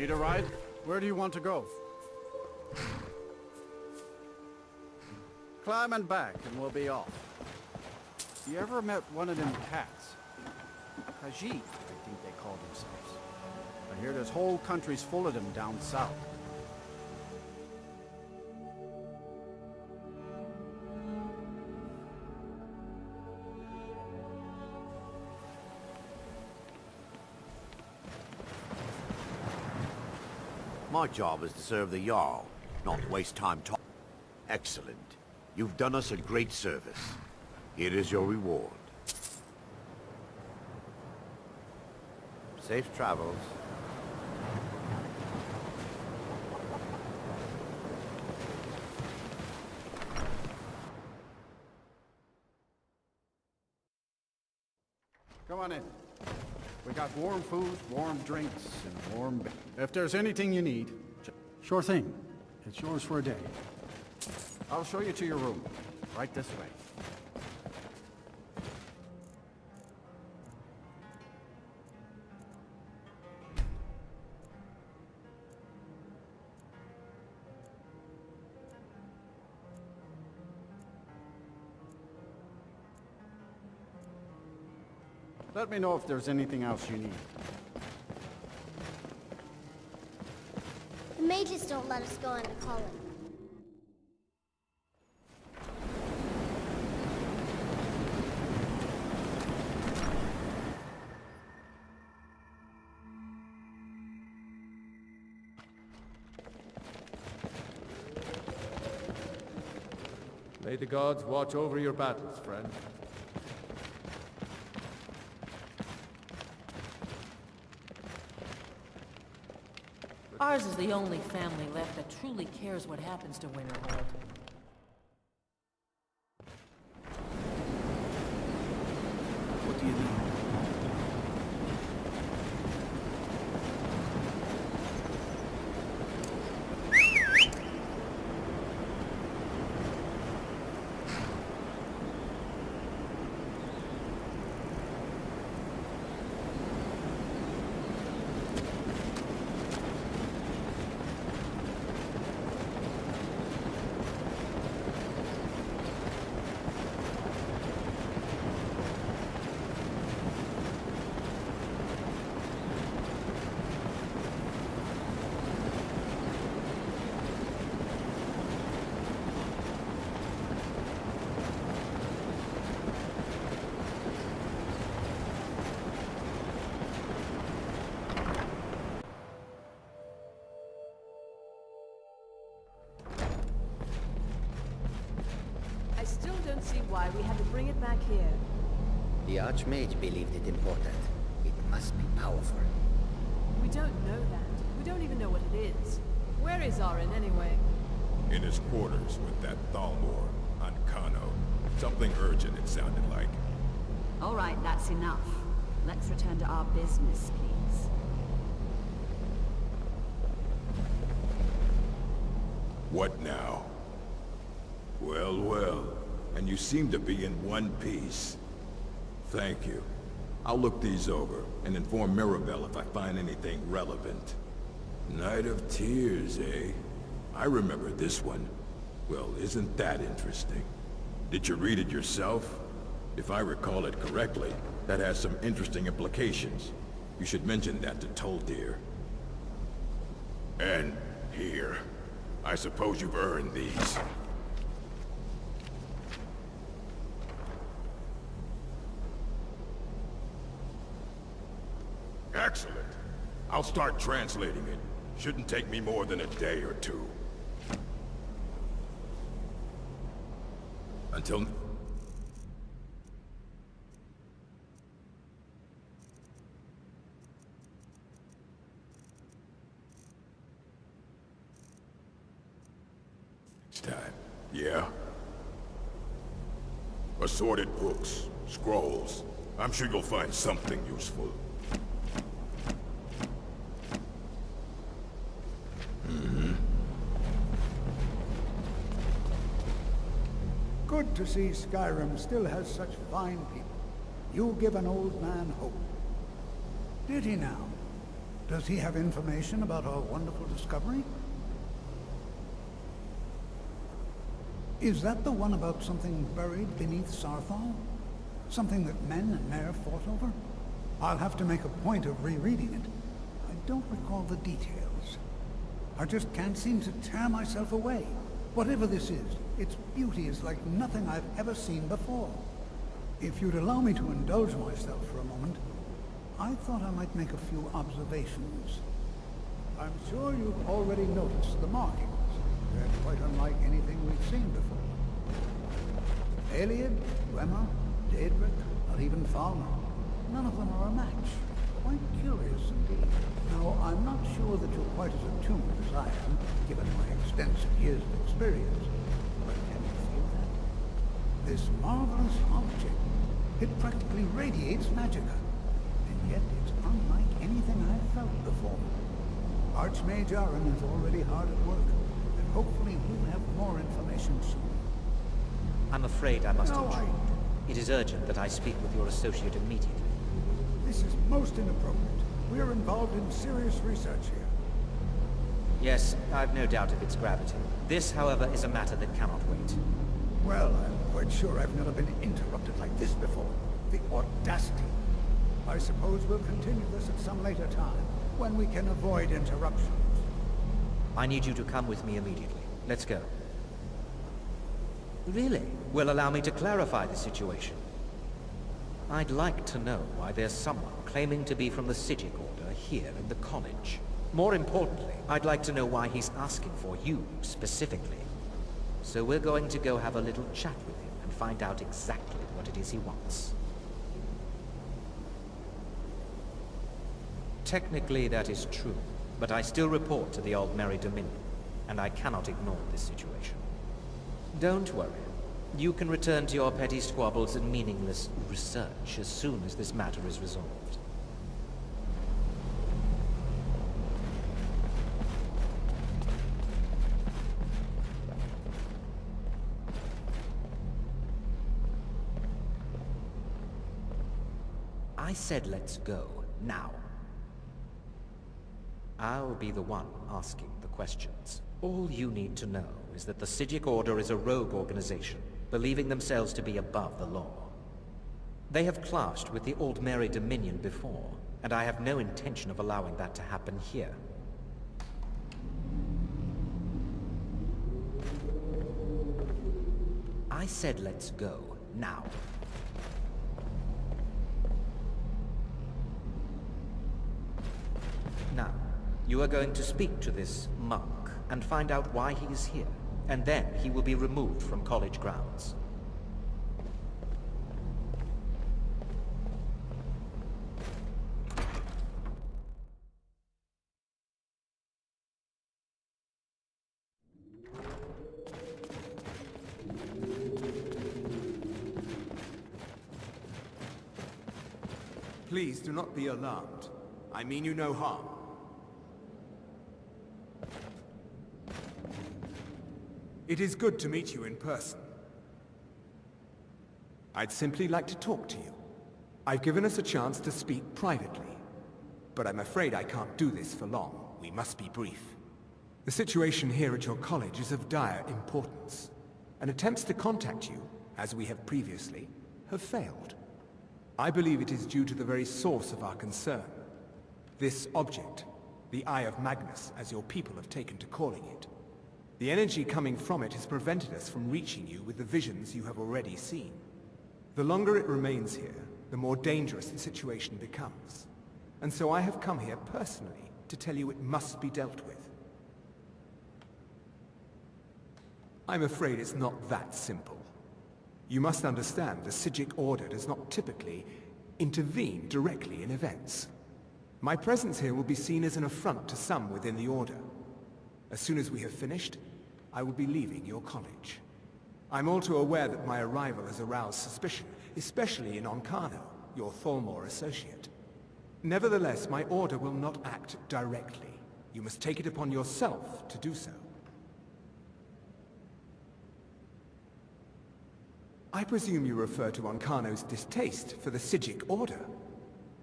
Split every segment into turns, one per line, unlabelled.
Need a ride? Where do you want to go? Climb and back, and we'll be off. You ever met one of them cats? Khajiit, I think they call themselves. I hear there's whole countries full of them down south.
My job is to serve the Jarl, not waste time talking. Excellent. You've done us a great service. Here is your reward. Safe travels.
Come on in. We got warm food, warm drinks, and warm bed. If there's anything you need, sure thing. It's yours for a day. I'll show you to your room. Right this way. Let me know if there's anything else you need.
The mages don't let us go into Cullen.
May the gods watch over your battles, friend.
Ours is the only family left that truly cares what happens to Winterhold.
What do you need?
I still don't see why we had to bring it back here.
The Archmage believed it important. It must be powerful.
We don't know that. We don't even know what it is. Where is Arin, anyway?
In his quarters with that Thalmor on Kano. Something urgent, it sounded like.
All right, that's enough. Let's return to our business, please.
What now? Well, well. And you seem to be in one piece. Thank you. I'll look these over and inform Mirabelle if I find anything relevant. Night of Tears, eh? I remember this one. Well, isn't that interesting? Did you read it yourself? If I recall it correctly, that has some interesting implications. You should mention that to Toldir. And here. I suppose you've earned these. Excellent. I'll start translating it. Shouldn't take me more than a day or two. Until... next time. Yeah? Assorted books, scrolls. I'm sure you'll find something useful.
Good to see Skyrim still has such fine people. You give an old man hope. Did he now? Does he have information about our wonderful discovery? Is that the one about something buried beneath Sarthal? Something that men and Mare fought over? I'll have to make a point of rereading it. I don't recall the details. I just can't seem to tear myself away. Whatever this is, its beauty is like nothing I've ever seen before. If you'd allow me to indulge myself for a moment, I thought I might make a few observations. I'm sure you've already noticed the markings. They're quite unlike anything we've seen before. Eliad, Gwemma, Daedric, or even Falmer. None of them are a match. Quite curious indeed. Now, I'm not sure that you're quite as attuned as I am, given my extensive years of experience. But can you feel that? This marvelous object, it practically radiates magicka. And yet it's unlike anything I've felt before. Archmage Aaron is already hard at work, and hopefully we'll have more information soon.
I'm afraid I must intrude. It is urgent that I speak with your associate immediately.
This is most inappropriate. We are involved in serious research here.
Yes, I've no doubt of its gravity. This, however, is a matter that cannot wait.
Well, I'm quite sure I've never been interrupted like this before. The audacity. I suppose we'll continue this at some later time, when we can avoid interruptions.
I need you to come with me immediately. Let's go. Really? Will allow me to clarify the situation. I'd like to know why there's someone claiming to be from the Psijic Order here in the college. More importantly, I'd like to know why he's asking for you, specifically. So we're going to go have a little chat with him and find out exactly what it is he wants. Technically, that is true, but I still report to the Aldmeri Dominion, and I cannot ignore this situation. Don't worry. You can return to your petty squabbles and meaningless research as soon as this matter is resolved. I said let's go, now. I'll be the one asking the questions. All you need to know is that the Psijic Order is a rogue organization, believing themselves to be above the law. They have clashed with the Aldmeri Dominion before, and I have no intention of allowing that to happen here. I said let's go, now. Now, you are going to speak to this monk and find out why he is here, and then he will be removed from college grounds.
Please do not be alarmed. I mean you no harm. It is good to meet you in person. I'd simply like to talk to you. I've given us a chance to speak privately, but I'm afraid I can't do this for long. We must be brief. The situation here at your college is of dire importance, and attempts to contact you, as we have previously, have failed. I believe it is due to the very source of our concern. This object, the Eye of Magnus, as your people have taken to calling it. The energy coming from it has prevented us from reaching you with the visions you have already seen. The longer it remains here, the more dangerous the situation becomes. And so I have come here personally to tell you it must be dealt with. I'm afraid it's not that simple. You must understand the Psijic Order does not typically intervene directly in events. My presence here will be seen as an affront to some within the Order. As soon as we have finished, I will be leaving your college. I'm all too aware that my arrival has aroused suspicion, especially in Onkano, your Thalmor associate. Nevertheless, my order will not act directly. You must take it upon yourself to do so. I presume you refer to Onkano's distaste for the Psijic Order.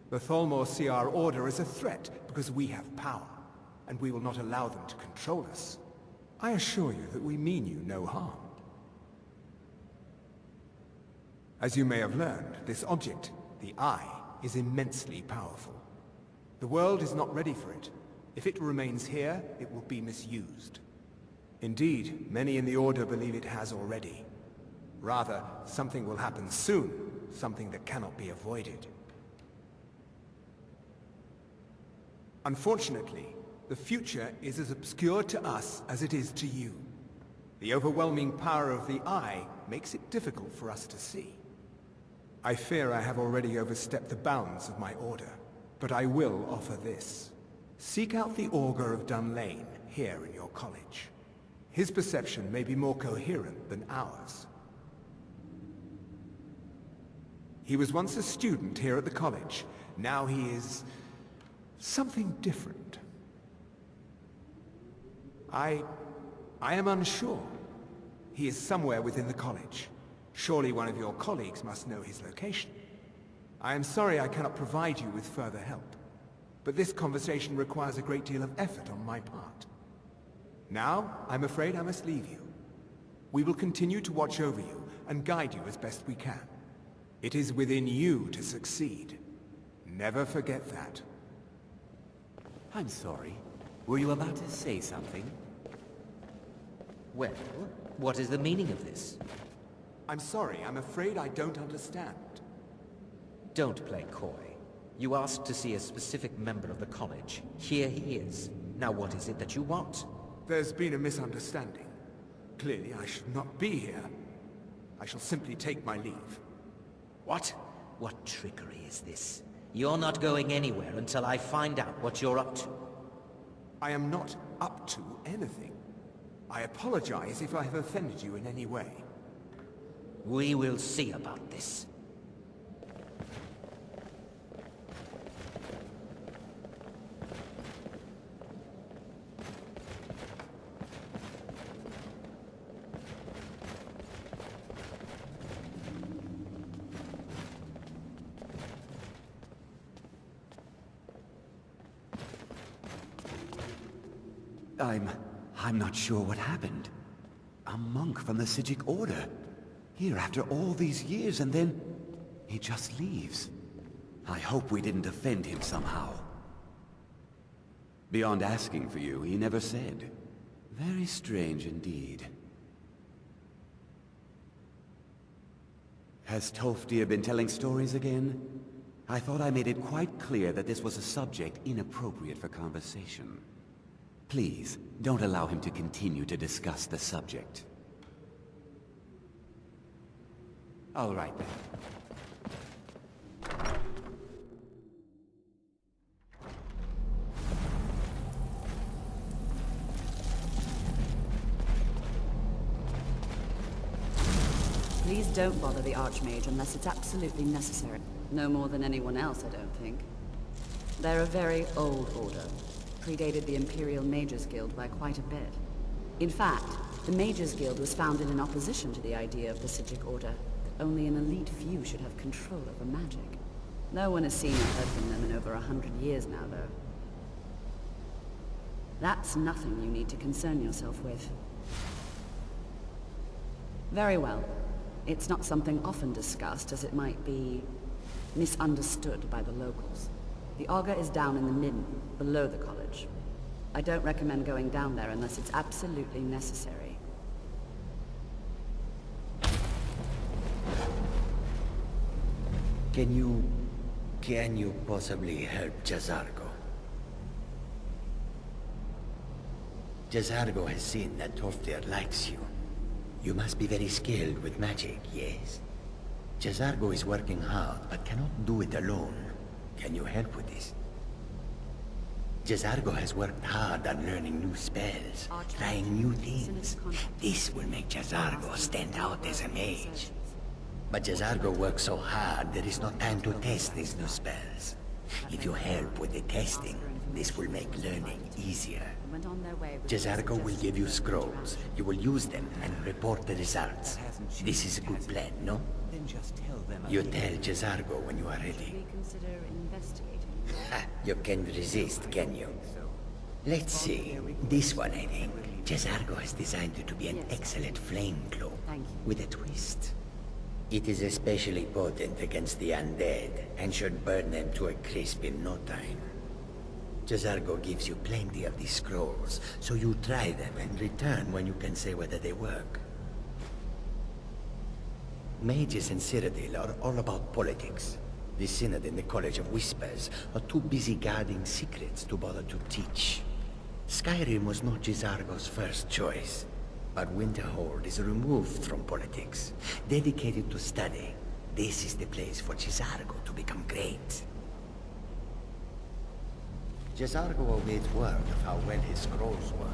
The Thalmor see our order as a threat because we have power, and we will not allow them to control us. I assure you that we mean you no harm. As you may have learned, this object, the Eye, is immensely powerful. The world is not ready for it. If it remains here, it will be misused. Indeed, many in the Order believe it has already. Rather, something will happen soon, something that cannot be avoided. Unfortunately, the future is as obscure to us as it is to you. The overwhelming power of the Eye makes it difficult for us to see. I fear I have already overstepped the bounds of my order, but I will offer this. Seek out the Augur of Dunlane here in your college. His perception may be more coherent than ours. He was once a student here at the college. Now he is something different. I am unsure. He is somewhere within the college. Surely one of your colleagues must know his location. I am sorry I cannot provide you with further help, but this conversation requires a great deal of effort on my part. Now, I'm afraid I must leave you. We will continue to watch over you and guide you as best we can. It is within you to succeed. Never forget that.
I'm sorry. Were you about to say something?
Well, what is the meaning of this?
I'm sorry, I'm afraid I don't understand.
Don't play coy. You asked to see a specific member of the college. Here he is. Now what is it that you want?
There's been a misunderstanding. Clearly I should not be here. I shall simply take my leave.
What? What trickery is this? You're not going anywhere until I find out what you're up to.
I am not up to anything. I apologize if I have offended you in any way.
We will see about this.
I'm not sure what happened. A monk from the Sijic Order. Here after all these years, and then he just leaves. I hope we didn't offend him somehow. Beyond asking for you, he never said. Very strange indeed. Has Tolfdir been telling stories again? I thought I made it quite clear that this was a subject inappropriate for conversation. Please, don't allow him to continue to discuss the subject. All right then.
Please don't bother the Archmage unless it's absolutely necessary. No more than anyone else, I don't think. They're a very old order. Predated the Imperial Mages Guild by quite a bit. In fact, the Mages Guild was founded in opposition to the idea of the Sijic Order, that only an elite few should have control over magic. No one has seen or heard from them in over 100 years now, though. That's nothing you need to concern yourself with. Very well. It's not something often discussed, as it might be misunderstood by the locals. The Augur is down in the Midden, below the college. I don't recommend going down there unless it's absolutely necessary.
Can you possibly help Jazargo? Jazargo has seen that Tolfdir likes you. You must be very skilled with magic, yes? Jazargo is working hard, but cannot do it alone. Can you help with this? Jazargo has worked hard on learning new spells, trying new things. This will make Jazargo stand out as a mage. But Jazargo works so hard, there is no time to test these new spells. If you help with the testing, this will make learning easier. Jazargo will give you scrolls. You will use them and report the results. This is a good plan, no?
Then just tell them.
You tell Jazargo when you are ready.
Reconsider investigating.
Ha! You can resist, can you? Let's see. This one, I think. Jazargo has designed it to be an excellent flame cloak.
Thank you.
With a twist. It is especially potent against the undead, and should burn them to a crisp in no time. Jazargo gives you plenty of these scrolls, so you try them and return when you can say whether they work. Mages in Citadel are all about politics. The Synod and the College of Whispers are too busy guarding secrets to bother to teach. Skyrim was not Jazargo's first choice, but Winterhold is removed from politics, dedicated to study. This is the place for Jazargo to become great. Jazargo awaits word of how well his scrolls work.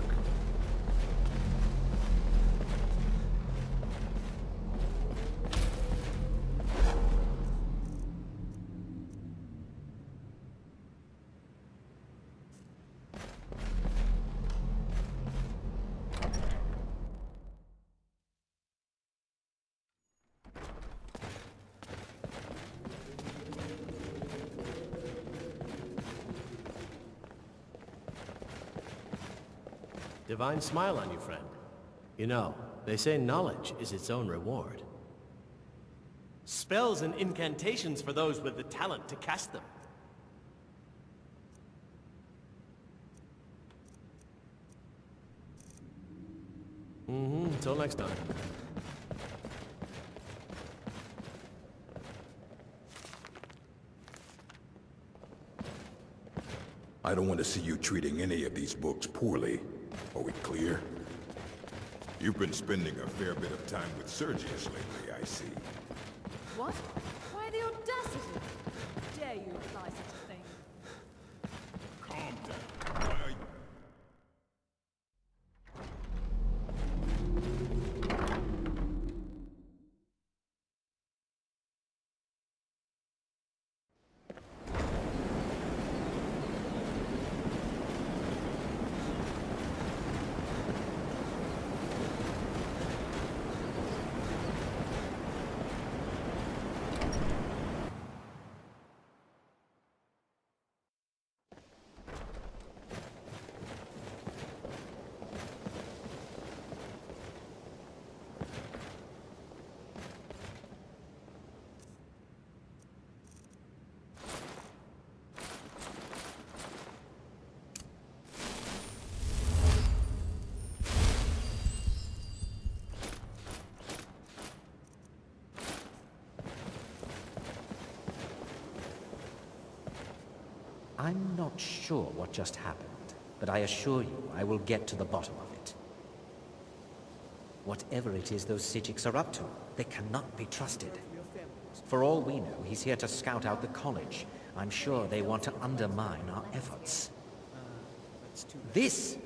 Divine smile on you, friend. You know, they say knowledge is its own reward. Spells and incantations for those with the talent to cast them. Until next time.
I don't want to see you treating any of these books poorly. Are we clear? You've been spending a fair bit of time with Sergius lately, I see.
What? Why the audacity? Dare you imply such a thing?
Calm down. Why are you...
I'm not sure what just happened, but I assure you I will get to the bottom of it. Whatever it is those Psijics are up to, they cannot be trusted. For all we know, he's here to scout out the college. I'm sure they want to undermine our efforts. This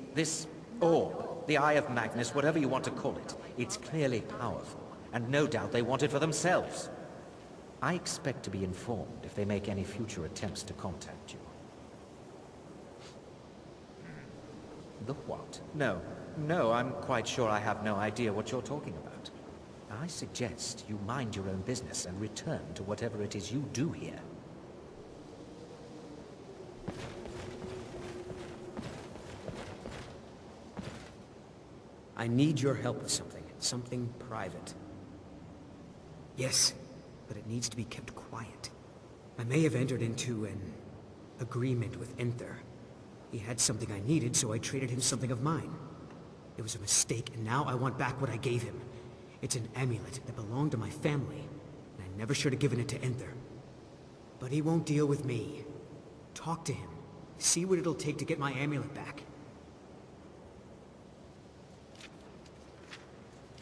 orb, the Eye of Magnus, whatever you want to call it, it's clearly powerful, and no doubt they want it for themselves. I expect to be informed if they make any future attempts to contact you. The what? No, I'm quite sure I have no idea what you're talking about. I suggest you mind your own business and return to whatever it is you do here.
I need your help with something private. Yes, but it needs to be kept quiet. I may have entered into an agreement with Enther. He had something I needed, so I traded him something of mine. It was a mistake, and now I want back what I gave him. It's an amulet that belonged to my family, and I never should have given it to Enther. But he won't deal with me. Talk to him. See what it'll take to get my amulet back.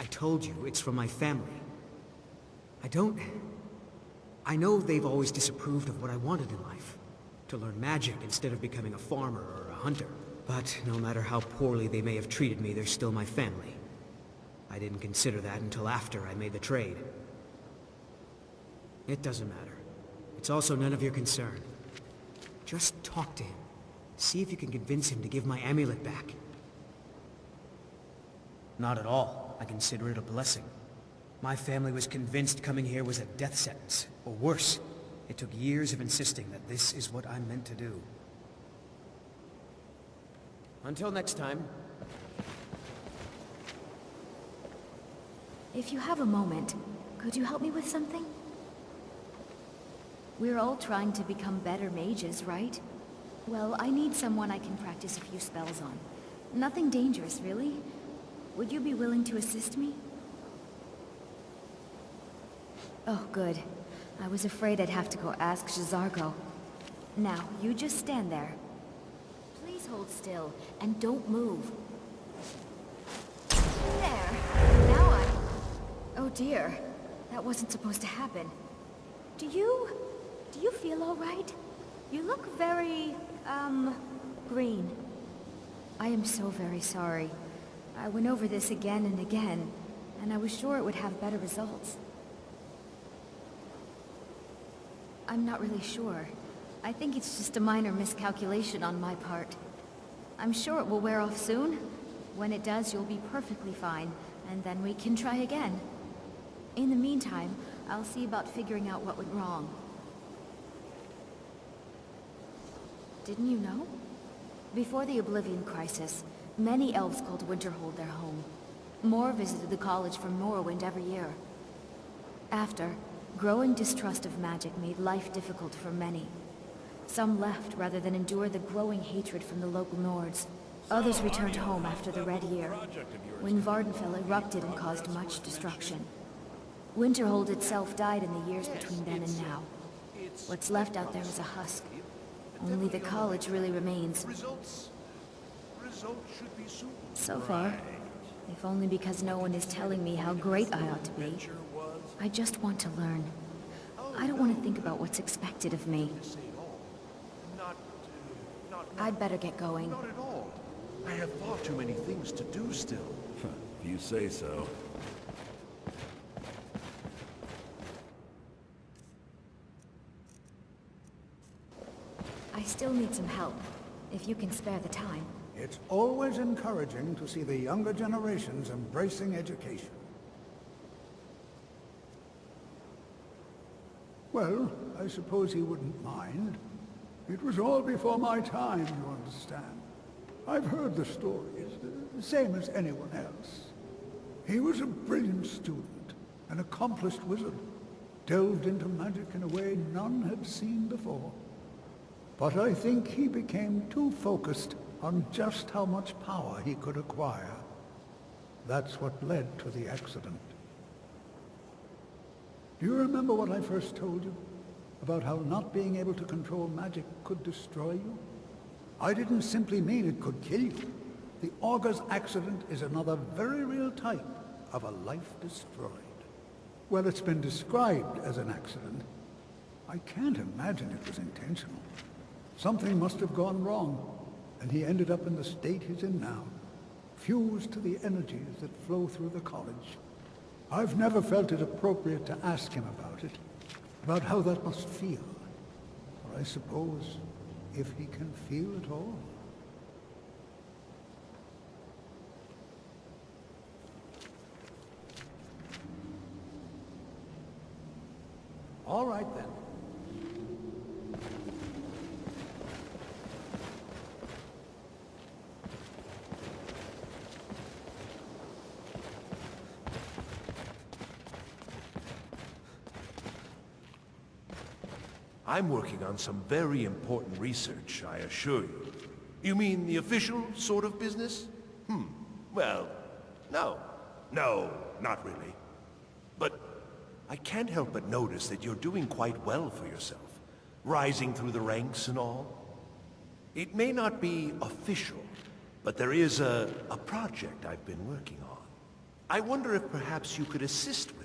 I told you, it's from my family. I know they've always disapproved of what I wanted in life. To learn magic instead of becoming a farmer or a hunter. But no matter how poorly they may have treated me, they're still my family. I didn't consider that until after I made the trade. It doesn't matter. It's also none of your concern. Just talk to him. See if you can convince him to give my amulet back. Not at all. I consider it a blessing. My family was convinced coming here was a death sentence, or worse. It took years of insisting that this is what I'm meant to do. Until next time.
If you have a moment, could you help me with something? We're all trying to become better mages, right? Well, I need someone I can practice a few spells on. Nothing dangerous, really. Would you be willing to assist me? Oh, good. I was afraid I'd have to go ask J'zargo. Now, you just stand there. Please hold still, and don't move. There. Now I... Oh dear. That wasn't supposed to happen. Do you feel all right? You look very, green. I am so very sorry. I went over this again and again, and I was sure it would have better results. I'm not really sure. I think it's just a minor miscalculation on my part. I'm sure it will wear off soon. When it does, you'll be perfectly fine, and then we can try again. In the meantime, I'll see about figuring out what went wrong. Didn't you know? Before the Oblivion Crisis, many elves called Winterhold their home. More visited the college from Morrowind every year. After, growing distrust of magic made life difficult for many. Some left rather than endure the growing hatred from the local Nords. Others returned home after the Red Year, when Vardenfell erupted and caused much destruction. Winterhold itself died in the years between then and now. What's left out there is a husk. Only the college really remains. So far. If only because no one is telling me how great I ought to be. I just want to learn. I don't want to think about what's expected of me. I'd better get going.
Not at all. I have far too many things to do still.
If you say so.
I still need some help, if you can spare the time.
It's always encouraging to see the younger generations embracing education. Well, I suppose he wouldn't mind. It was all before my time, you understand. I've heard the stories, the same as anyone else. He was a brilliant student, an accomplished wizard, delved into magic in a way none had seen before. But I think he became too focused on just how much power he could acquire. That's what led to the accident. Do you remember what I first told you? About how not being able to control magic could destroy you? I didn't simply mean it could kill you. The Augur's accident is another very real type of a life destroyed. Well, it's been described as an accident. I can't imagine it was intentional. Something must have gone wrong, and he ended up in the state he's in now, fused to the energies that flow through the college. I've never felt it appropriate to ask him about it, about how that must feel. Or I suppose, if he can feel at all. All right, then.
I'm working on some very important research, I assure you. You mean the official sort of business? Well, no. No, not really. But I can't help but notice that you're doing quite well for yourself. Rising through the ranks and all. It may not be official, but there is a project I've been working on. I wonder if perhaps you could assist with it.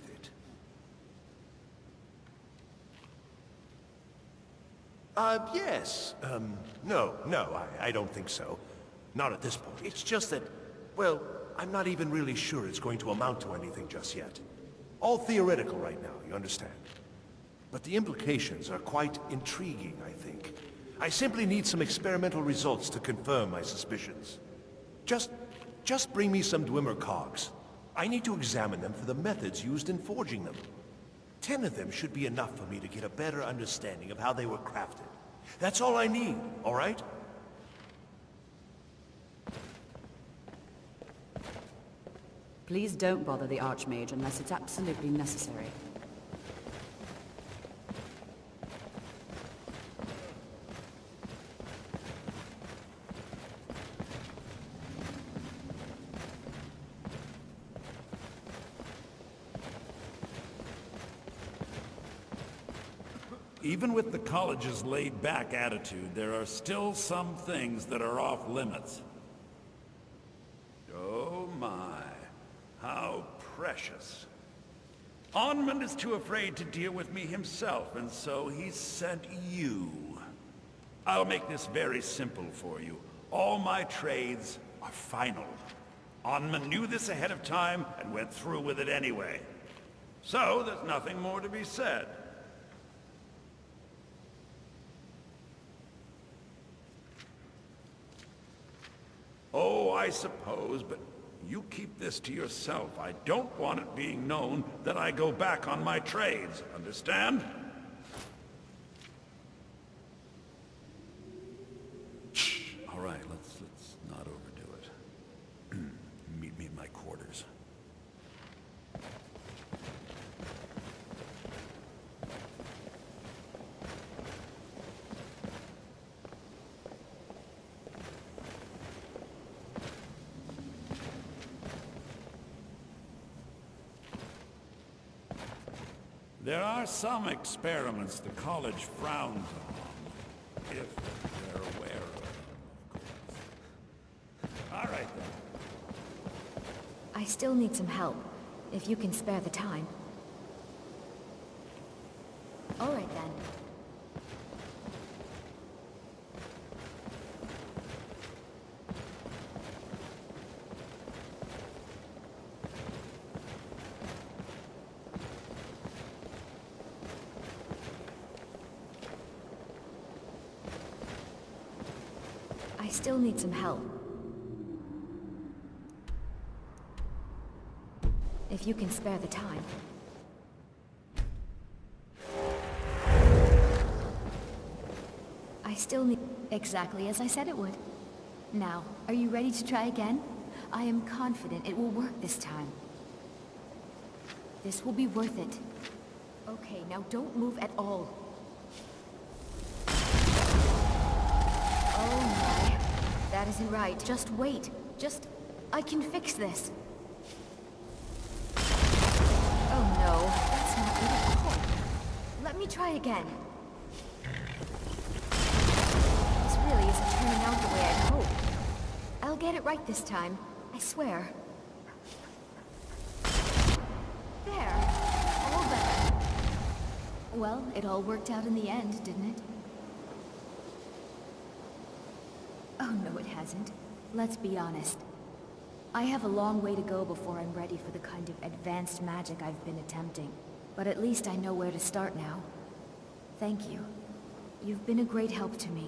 Yes. No, I don't think so. Not at this point. It's just that, well, I'm not even really sure it's going to amount to anything just yet. All theoretical right now, you understand? But the implications are quite intriguing, I think. I simply need some experimental results to confirm my suspicions. Just bring me some Dwemer cogs. I need to examine them for the methods used in forging them. 10 of them should be enough for me to get a better understanding of how they were crafted. That's all I need, all right?
Please don't bother the Archmage unless it's absolutely necessary.
Even with the college's laid-back attitude, there are still some things that are off-limits. Oh my, how precious. Onmund is too afraid to deal with me himself, and so he sent you. I'll make this very simple for you. All my trades are final. Onmund knew this ahead of time and went through with it anyway. So there's nothing more to be said. Oh, I suppose, but you keep this to yourself. I don't want it being known that I go back on my trades, understand? Shh. All right, let's not overdo it. Meet me in my quarters. There are some experiments the college frowns on, if they're aware of them, of course. All right, then.
I still need some help, if you can spare the time. All right, then. I still need some help. If you can spare the time. I still need... Exactly as I said it would. Now, are you ready to try again? I am confident it will work this time. This will be worth it. Okay, now don't move at all. Oh my. That isn't right. Just wait. I can fix this. Oh no, that's not good at all. Let me try again. This really isn't turning out the way I'd hoped. I'll get it right this time. I swear. There. All better. Well, it all worked out in the end, didn't it? Oh, no, it hasn't. Let's be honest. I have a long way to go before I'm ready for the kind of advanced magic I've been attempting. But at least I know where to start now. Thank you. You've been a great help to me.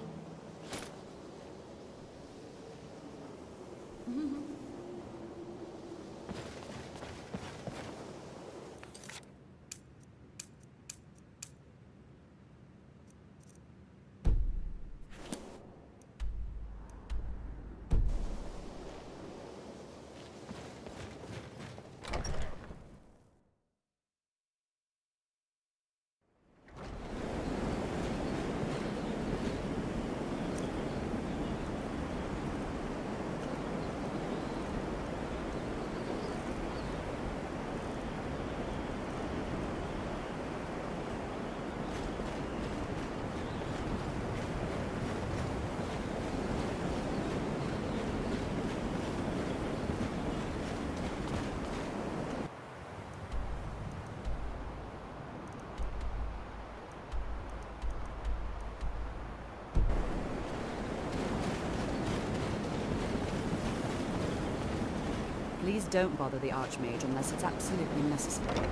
Please don't bother the Archmage unless it's absolutely necessary.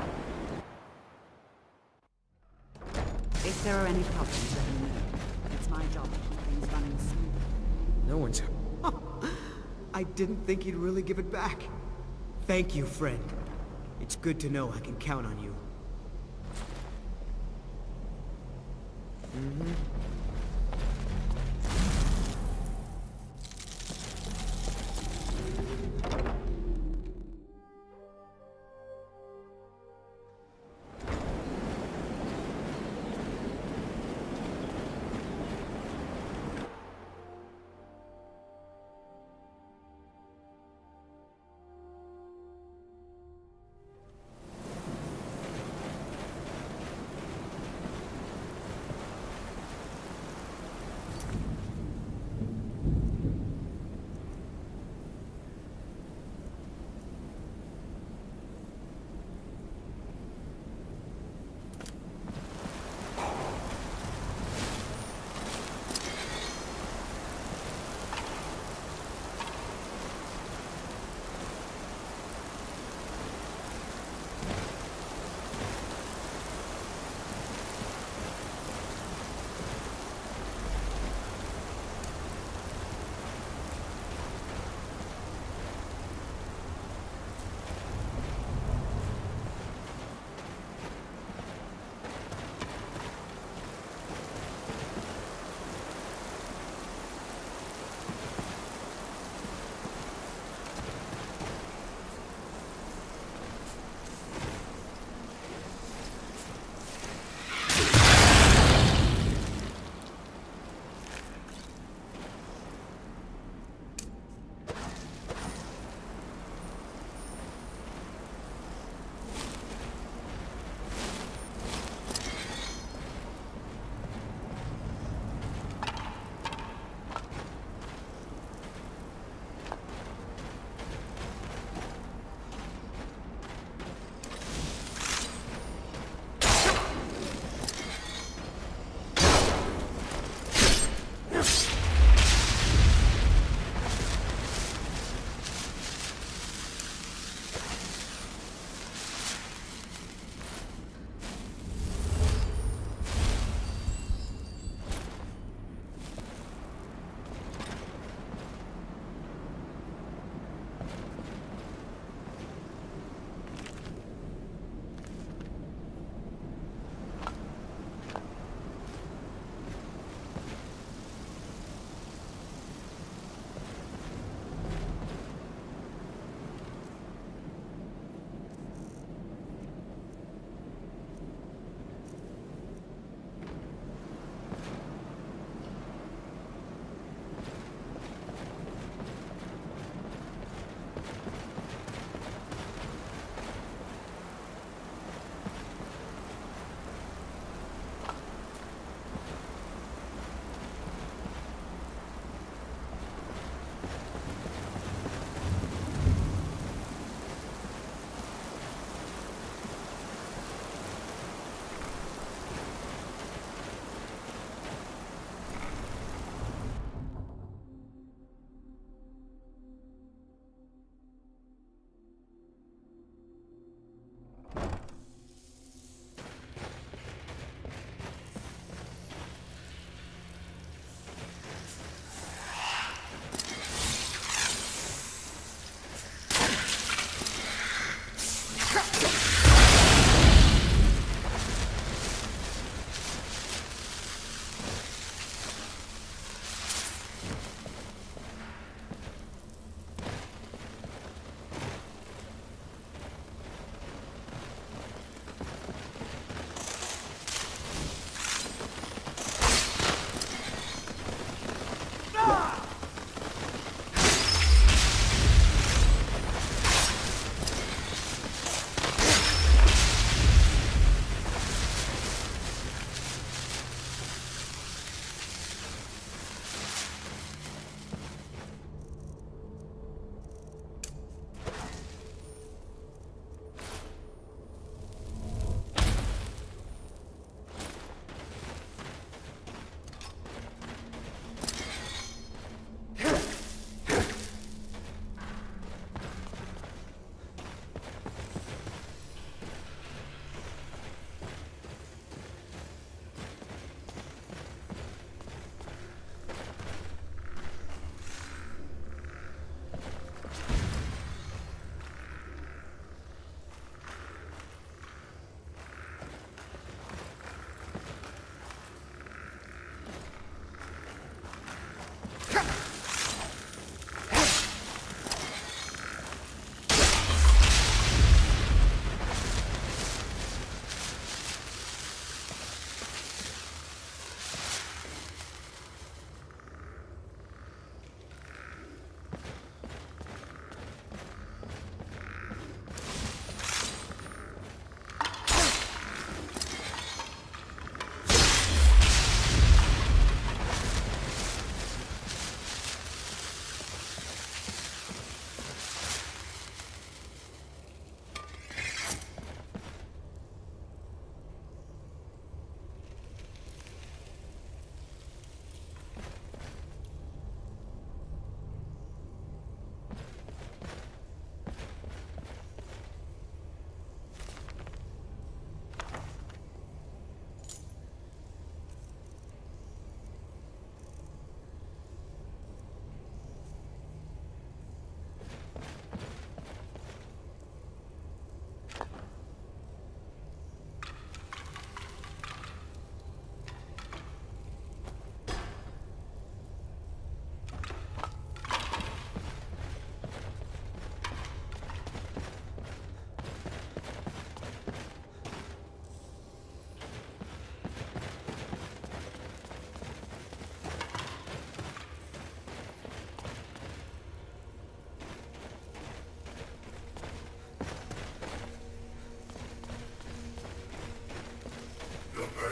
If there are any problems, let me know. It's my job to keep things running smoothly.
No one's... I didn't think he'd really give it back. Thank you, friend. It's good to know I can count on you.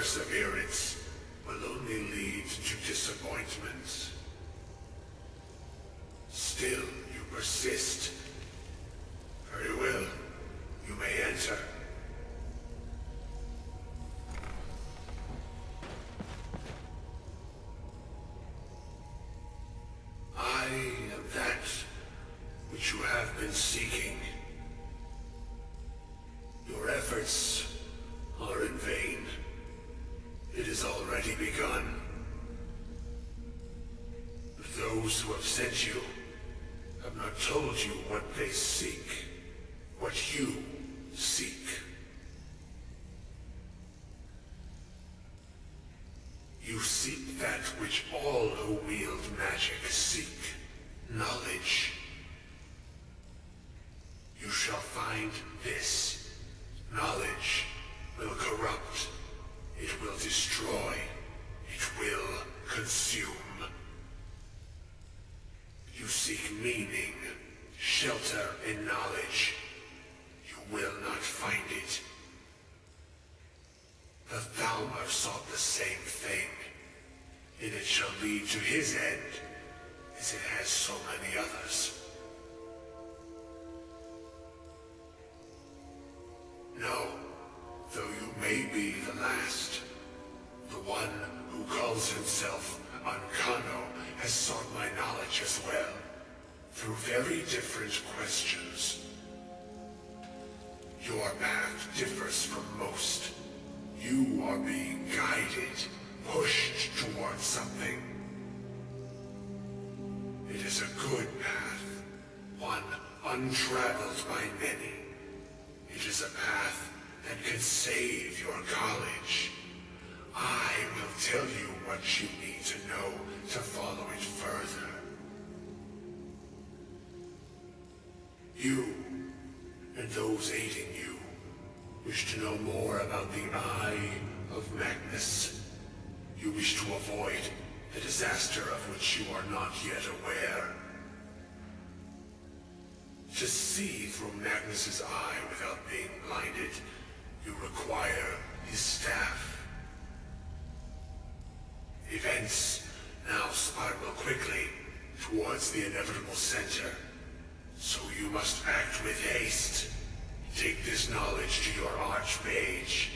perseverance will only lead to disappointments. Still, you persist. Very well. You may enter. I am that which you have been seeking. Your efforts are in vain. It has already begun. Those who have sent you have not told you what they seek, what you seek. You seek that which all who wield magic seek, knowledge. You shall find this. Knowledge will corrupt. It will destroy. It will consume. You seek meaning, shelter in knowledge. You will not find it. The Thalmor sought the same thing, and it shall lead to his end, as it has so many others. No, though you may be the last, the one who calls himself Ancano has sought my knowledge as well, through very different questions. Your path differs from most. You are being guided, pushed towards something. It is a good path, one untraveled by many. It is a path that can save your college. I will tell you what you need to know to follow it further. You, and those aiding you, wish to know more about the Eye of Magnus. You wish to avoid the disaster of which you are not yet aware. To see through Magnus's eye without being blinded, you require his staff. Events now spiral quickly towards the inevitable center, so you must act with haste. Take this knowledge to your archmage.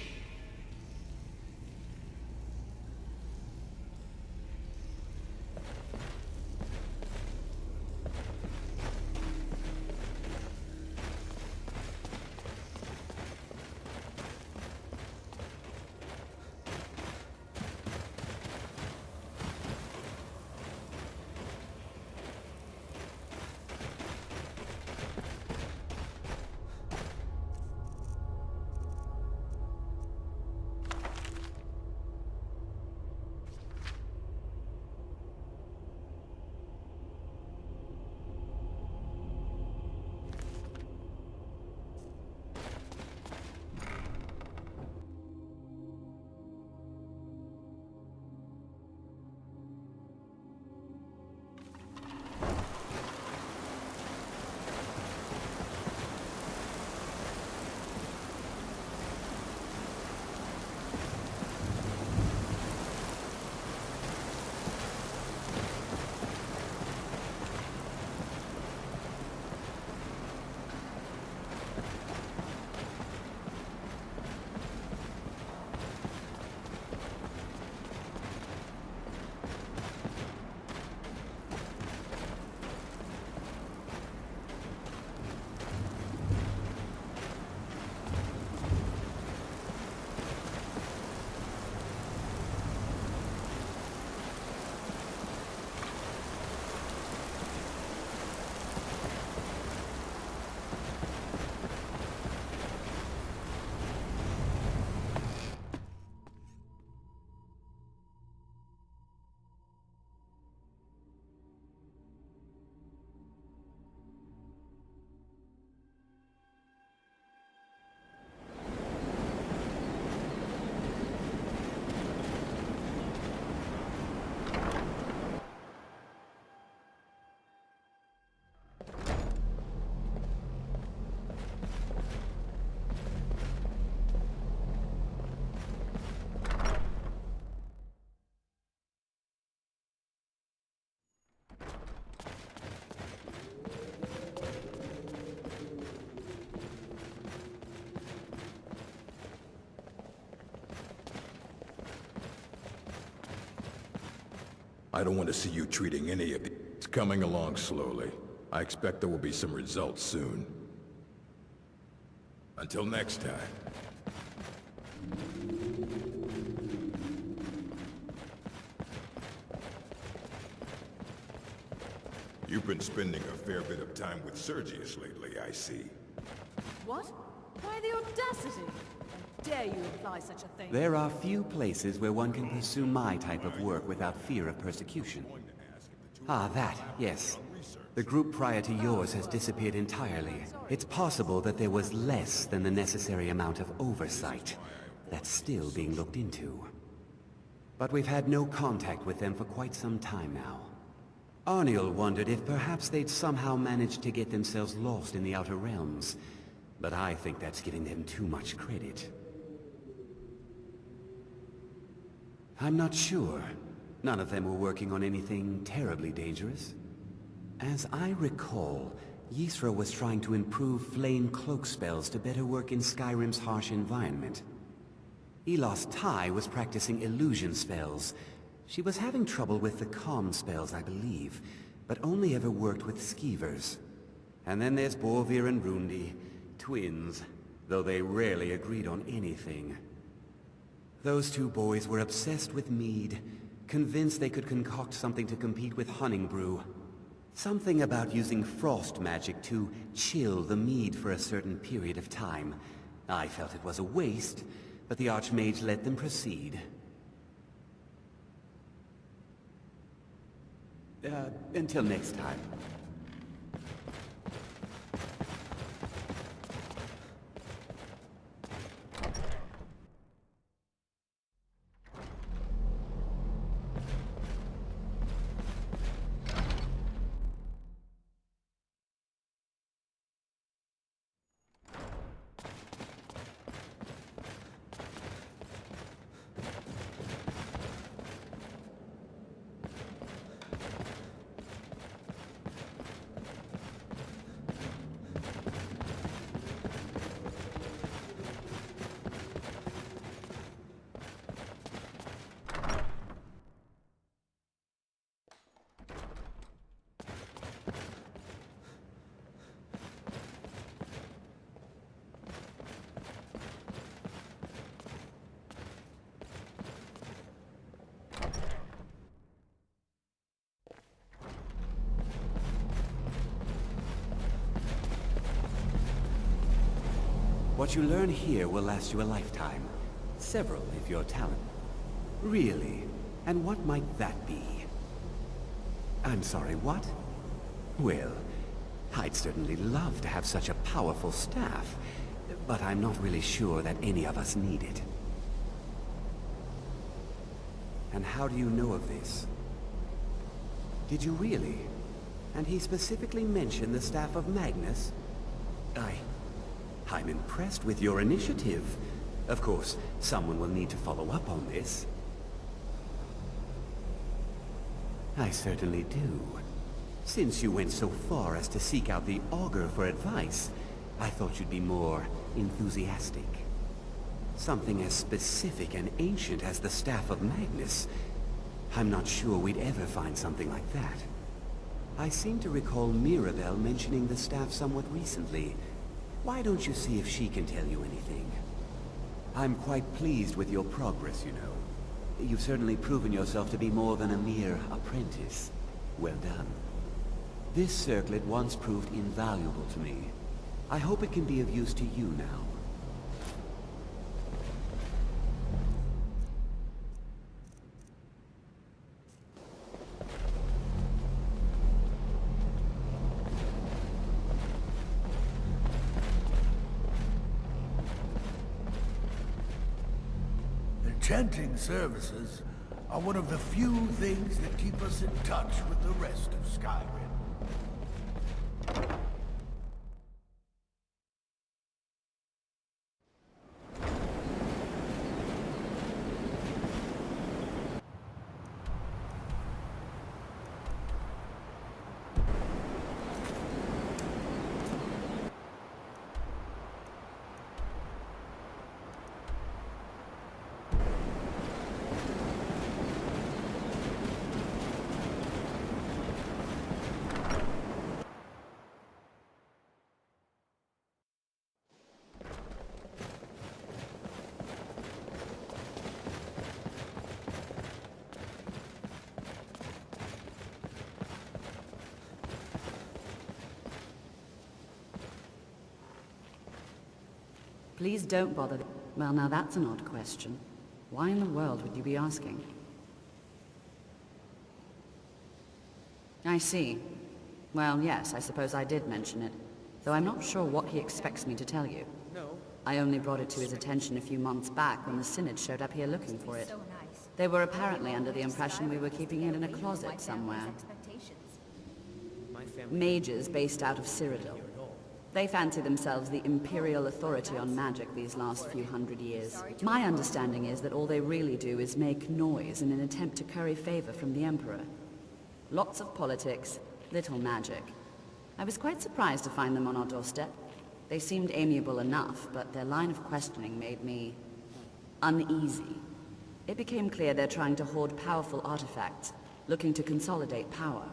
I don't want to see you treating any of it. It's coming along slowly. I expect there will be some results soon. Until next time. You've been spending a fair bit of time with Sergius lately, I see.
What? Why the audacity? How dare you imply such a thing?
There are few places where one can pursue my type of work without fear of persecution. Ah, that, yes. The group prior to yours has disappeared entirely. It's possible that there was less than the necessary amount of oversight. That's still being looked into. But we've had no contact with them for quite some time now. Arniel wondered if perhaps they'd somehow managed to get themselves lost in the Outer Realms. But I think that's giving them too much credit. I'm not sure. None of them were working on anything terribly dangerous. As I recall, Ysra was trying to improve flame cloak spells to better work in Skyrim's harsh environment. Elos Tai was practicing illusion spells. She was having trouble with the calm spells, I believe, but only ever worked with skeevers. And then there's Borvir and Rundi, twins, though they rarely agreed on anything. Those two boys were obsessed with mead, convinced they could concoct something to compete with Honningbrew. Something about using frost magic to chill the mead for a certain period of time. I felt it was a waste, but the Archmage let them proceed. Until next time. What you learn here will last you a lifetime. Several, if you're talented. Really? And what might that be? I'm sorry, what? Well, I'd certainly love to have such a powerful staff, but I'm not really sure that any of us need it. And how do you know of this? Did you really? And he specifically mentioned the staff of Magnus? I'm impressed with your initiative. Of course, someone will need to follow up on this. I certainly do. Since you went so far as to seek out the Augur for advice, I thought you'd be more enthusiastic. Something as specific and ancient as the Staff of Magnus. I'm not sure we'd ever find something like that. I seem to recall Mirabelle mentioning the staff somewhat recently. Why don't you see if she can tell you anything? I'm quite pleased with your progress, you know. You've certainly proven yourself to be more than a mere apprentice. Well done. This circlet once proved invaluable to me. I hope it can be of use to you now.
Chanting services are one of the few things that keep us in touch with the rest of Skyrim.
Please don't bother. Well, now that's an odd question. Why in the world would you be asking? I see. Well, yes, I suppose I did mention it, though I'm not sure what he expects me to tell you.
No.
I only brought it to his attention a few months back when the Synod showed up here looking for it. They were apparently under the impression we were keeping it in a closet somewhere. Mages based out of Cyrodiil. They fancy themselves the imperial authority on magic these last few hundred years. My understanding is that all they really do is make noise in an attempt to curry favor from the Emperor. Lots of politics, little magic. I was quite surprised to find them on our doorstep. They seemed amiable enough, but their line of questioning made me uneasy. It became clear they're trying to hoard powerful artifacts, looking to consolidate power.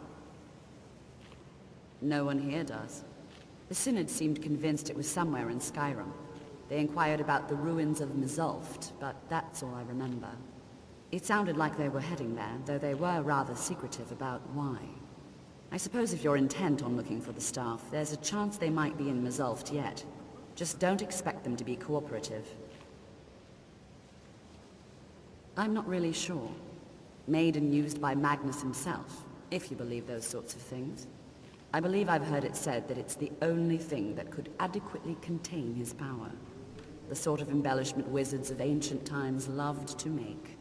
No one here does. The Synod seemed convinced it was somewhere in Skyrim. They inquired about the ruins of Mzulft, but that's all I remember. It sounded like they were heading there, though they were rather secretive about why. I suppose if you're intent on looking for the staff, there's a chance they might be in Mzulft yet. Just don't expect them to be cooperative. I'm not really sure. Made and used by Magnus himself, if you believe those sorts of things. I believe I've heard it said that it's the only thing that could adequately contain his power. The sort of embellishment wizards of ancient times loved to make.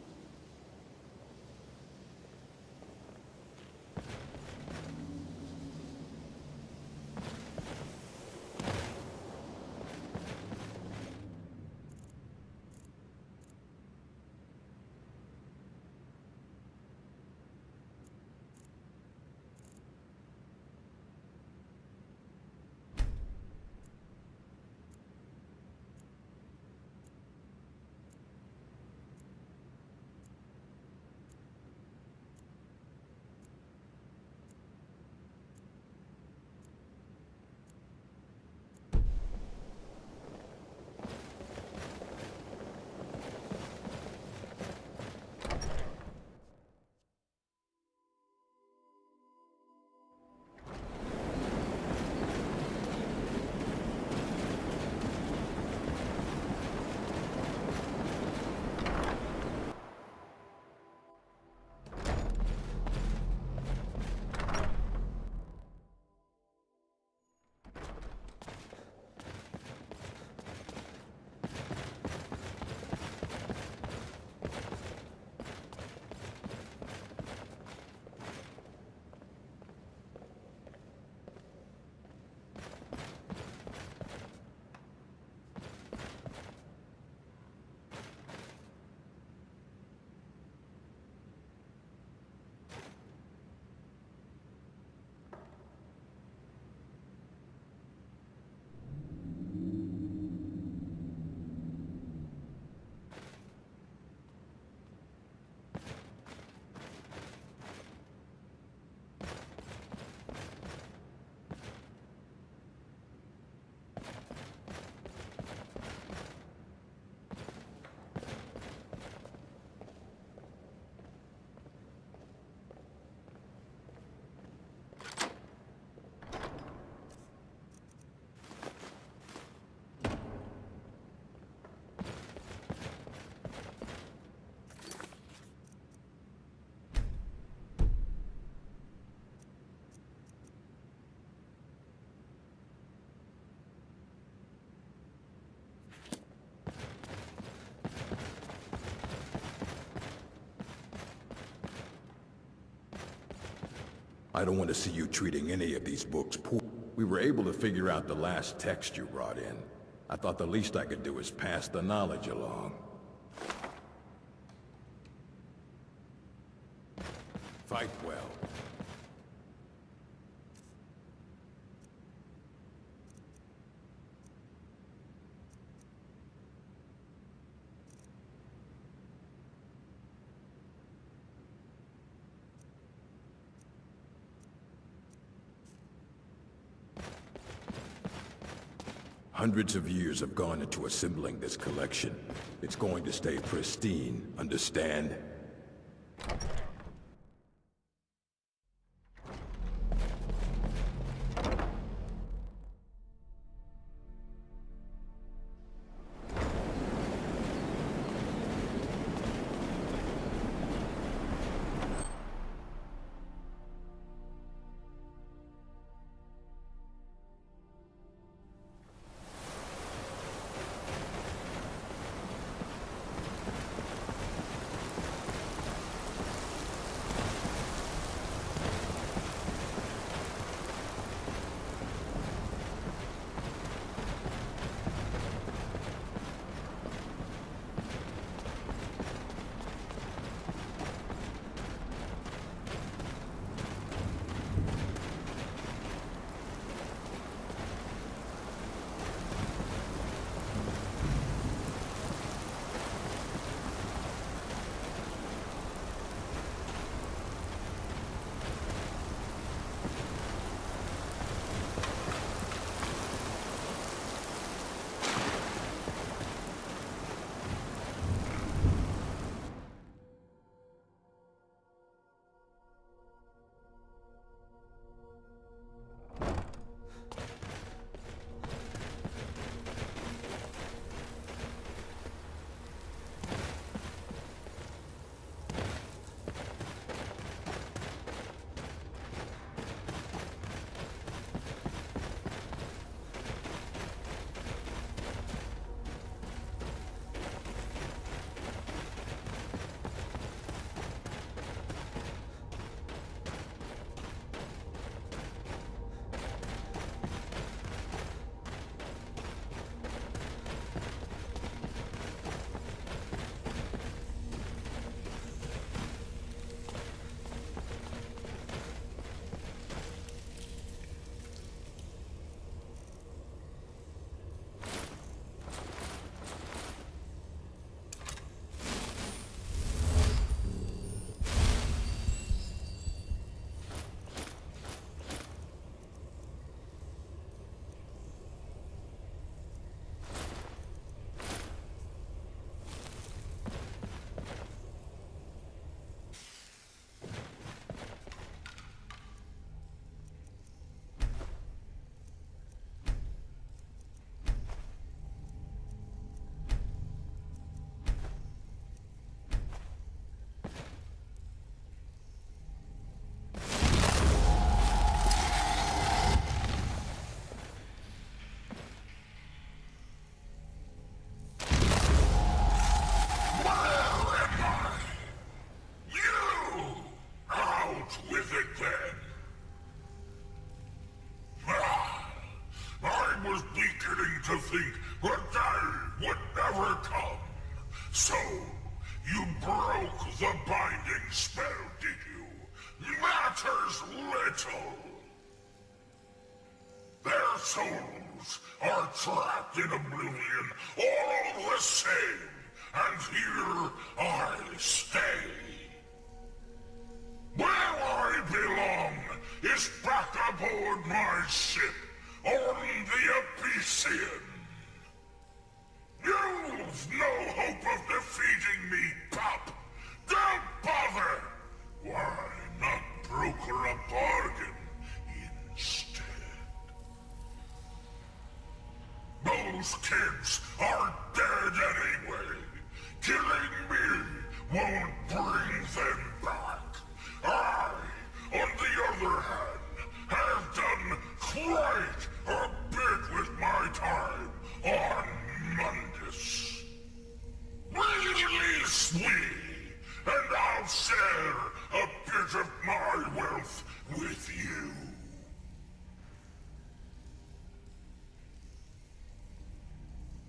I don't want to see you treating any of these books poor. We were able to figure out the last text you brought in. I thought the least I could do is pass the knowledge along. Fight well. Hundreds of years have gone into assembling this collection. It's going to stay pristine, understand?
think the day would never come. So, you broke the binding spell, did you? Matters little. Their souls are trapped in oblivion, all the same, and here I stay. Where I belong is back aboard my ship on the Abyssian. You've no hope of defeating me, pup. Don't bother. Why not broker a bargain instead? Those kids are dead anyway. Killing me won't bring them back. I, on the other hand, have done quite a bit with my time on Mundus. Release me, and I'll share a bit of my wealth with you.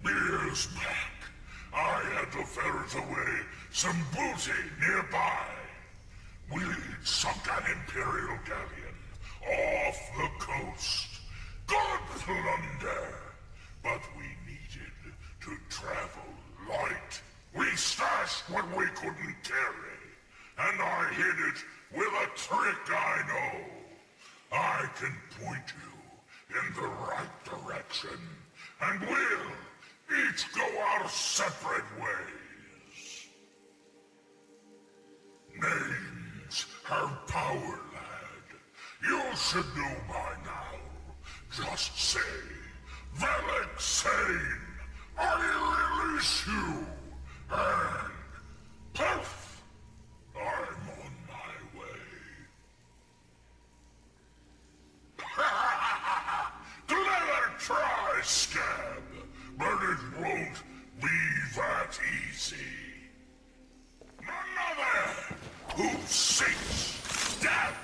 Years back, I had to ferret away some booty nearby. We'd sunk an Imperial galleon off the coast. Good plunder, but we needed to travel light. We stashed what we couldn't carry, and I hid it with a trick I know. I can point you in the right direction, and we'll each go our separate ways. Names have power, lad. You should know by now. Just say, Velek Sane, I release you, and poof, I'm on my way. Clever try, Scab, but it won't be that easy. Another who seeks death.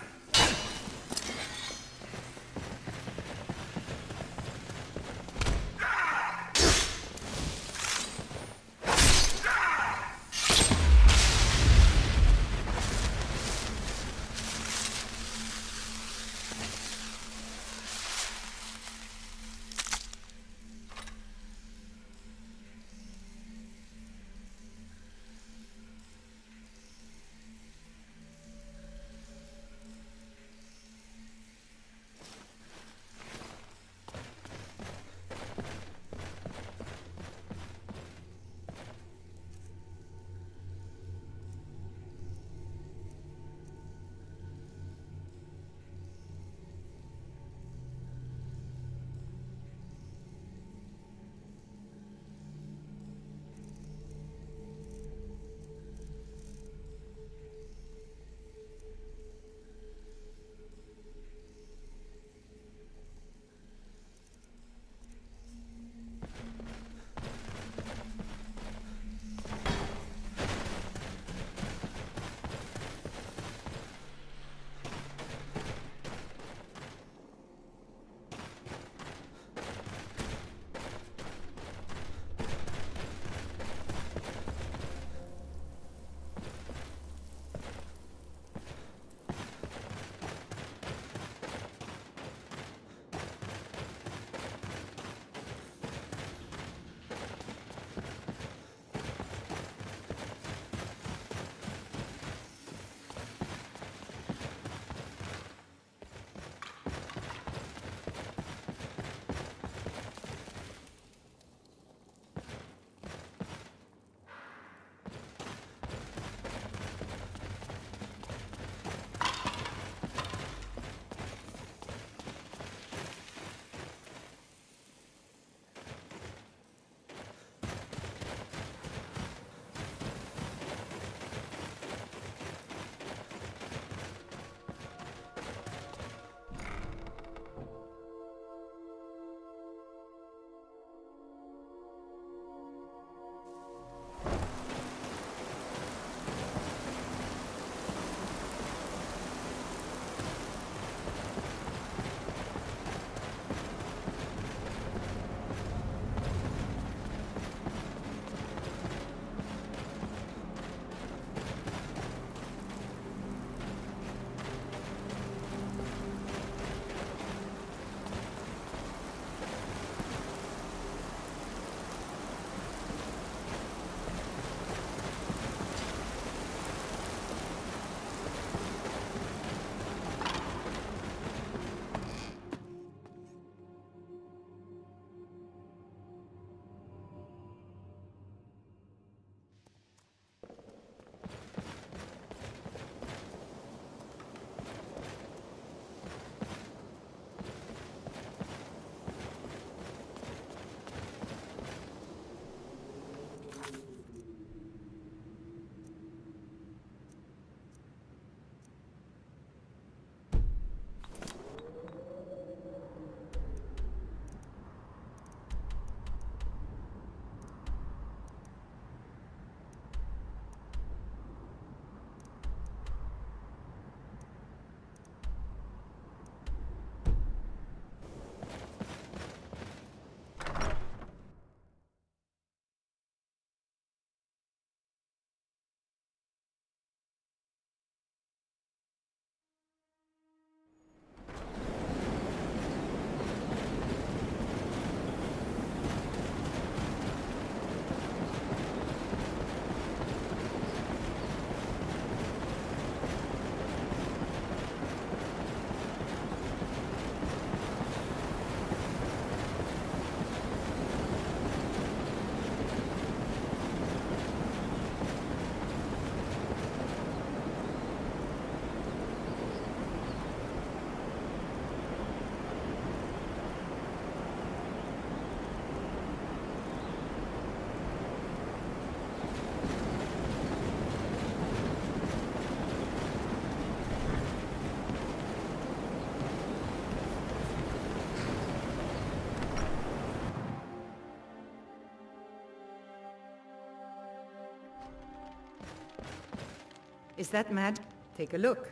Is that mad? Take a look.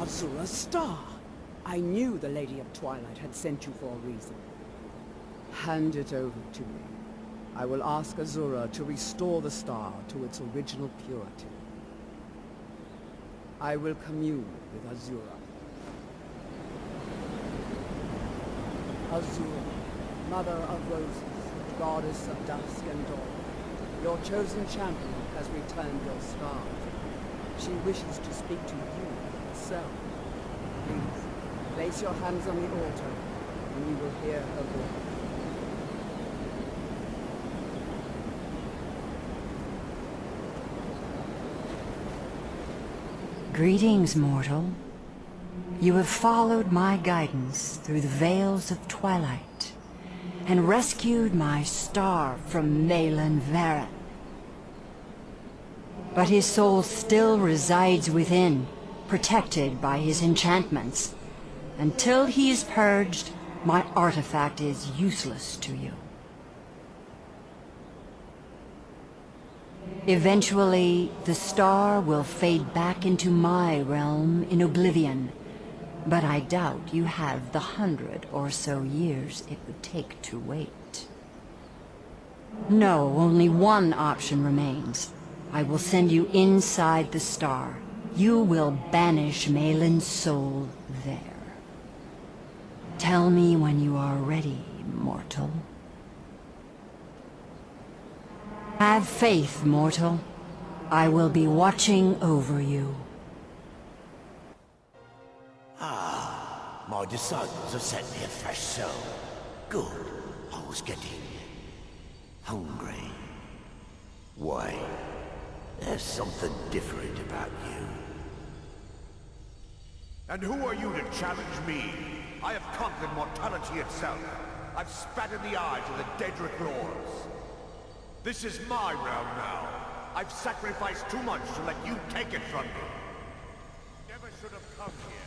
Azura's star. I knew the Lady of Twilight had sent you for a reason. Hand it over to me. I will ask Azura to restore the star to its original purity. I will commune with Azura. Azura, Mother of Roses, Goddess of Dusk and Dawn, your chosen champion has returned your star. She wishes to speak to you herself. Please, place your hands on the altar, and you will hear her voice.
Greetings, mortal. You have followed my guidance through the veils of twilight, and rescued my star from Malin Varen. But his soul still resides within, protected by his enchantments. Until he is purged, my artifact is useless to you. Eventually, the star will fade back into my realm in oblivion, but I doubt you have the 100 or so years it would take to wait. No, only one option remains. I will send you inside the star. You will banish Malin's soul there. Tell me when you are ready, mortal. Have faith, mortal. I will be watching over you.
Ah, my disciples have sent me a fresh soul. Good. I was getting hungry. Why? There's something different about you.
And who are you to challenge me? I have conquered mortality itself. I've spat in the eyes of the Daedric Lords. This is my realm now. I've sacrificed too much to let you take it from me. Never should have come here.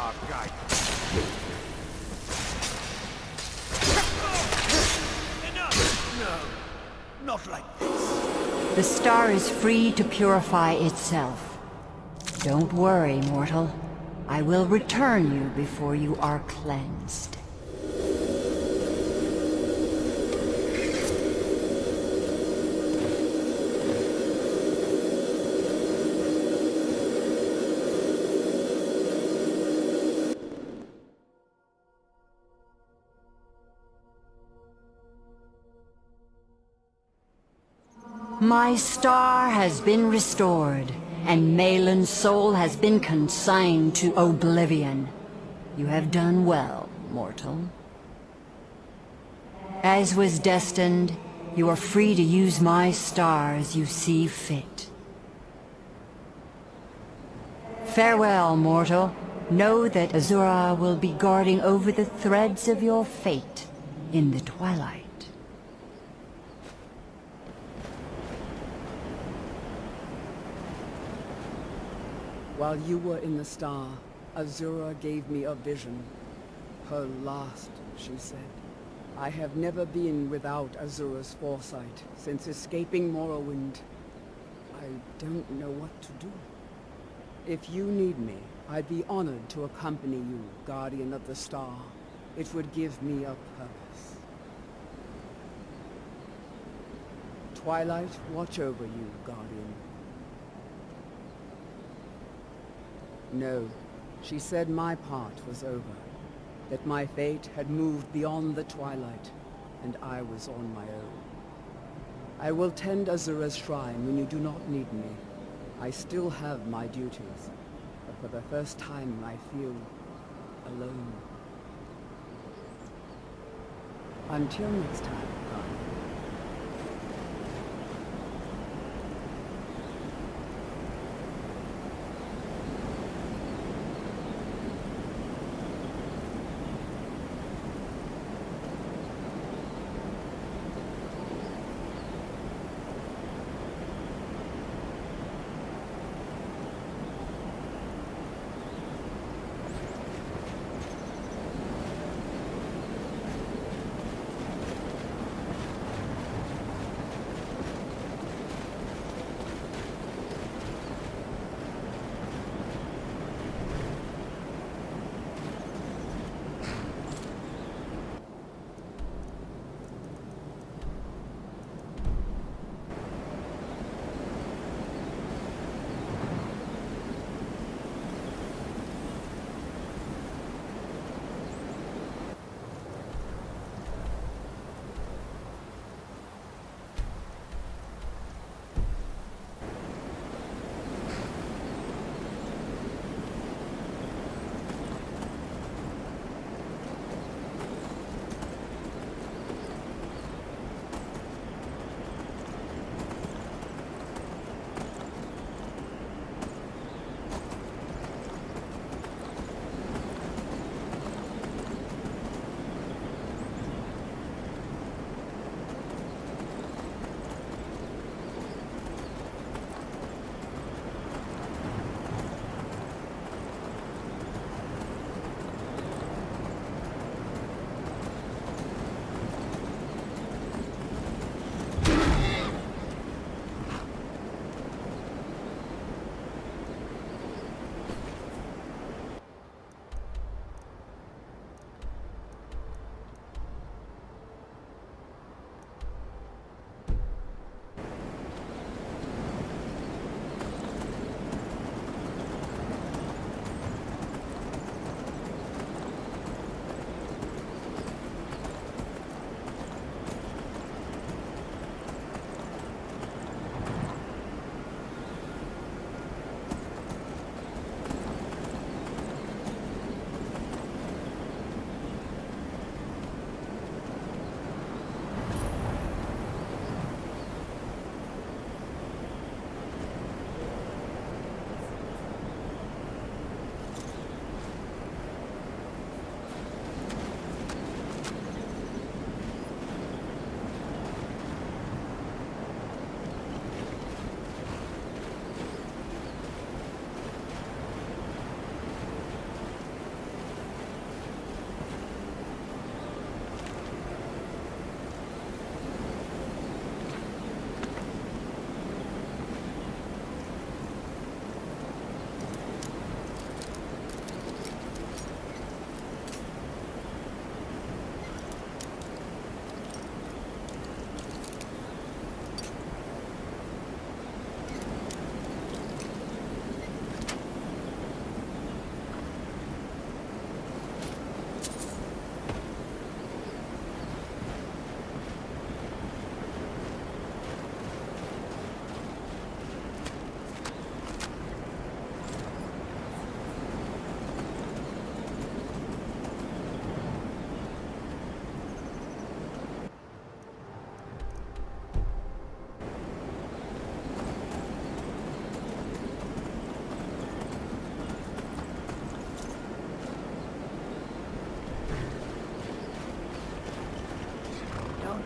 our guidance. Enough! No, not like this.
The star is free to purify itself. Don't worry, mortal. I will return you before you are cleansed. My star has been restored, and Malin's soul has been consigned to oblivion. You have done well, mortal. As was destined, you are free to use my star as you see fit. Farewell, mortal. Know that Azura will be guarding over the threads of your fate in the twilight.
While you were in the star, Azura gave me a vision. Her last, she said. I have never been without Azura's foresight since escaping Morrowind. I don't know what to do. If you need me, I'd be honored to accompany you, Guardian of the Star. It would give me a purpose. Twilight, watch over you, Guardian. No, she said my part was over, that my fate had moved beyond the Twilight, and I was on my own. I will tend Azura's shrine when you do not need me. I still have my duties, but for the first time I feel alone. Until next time, Guardian.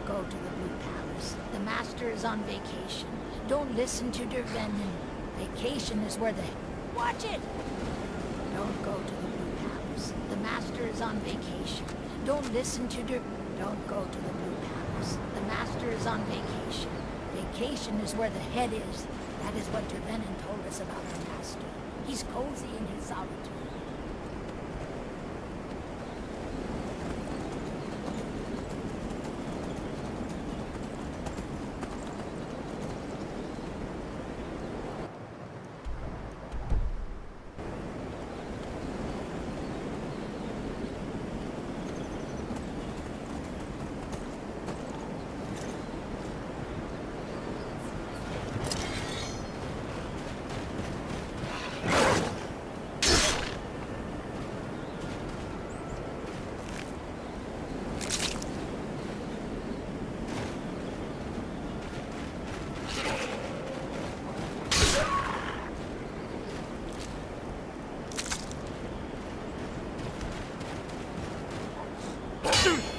go to the Blue Palace. The Master is on vacation. Don't listen to der Venom. Vacation is where the... Watch it! Don't go to the Blue Palace. The Master is on vacation. Don't listen to der... Don't go to the Blue Palace. The Master is on vacation. Vacation is where the head is. That is what der Venom told us about our Master. He's cozy in his solitude.
Dude!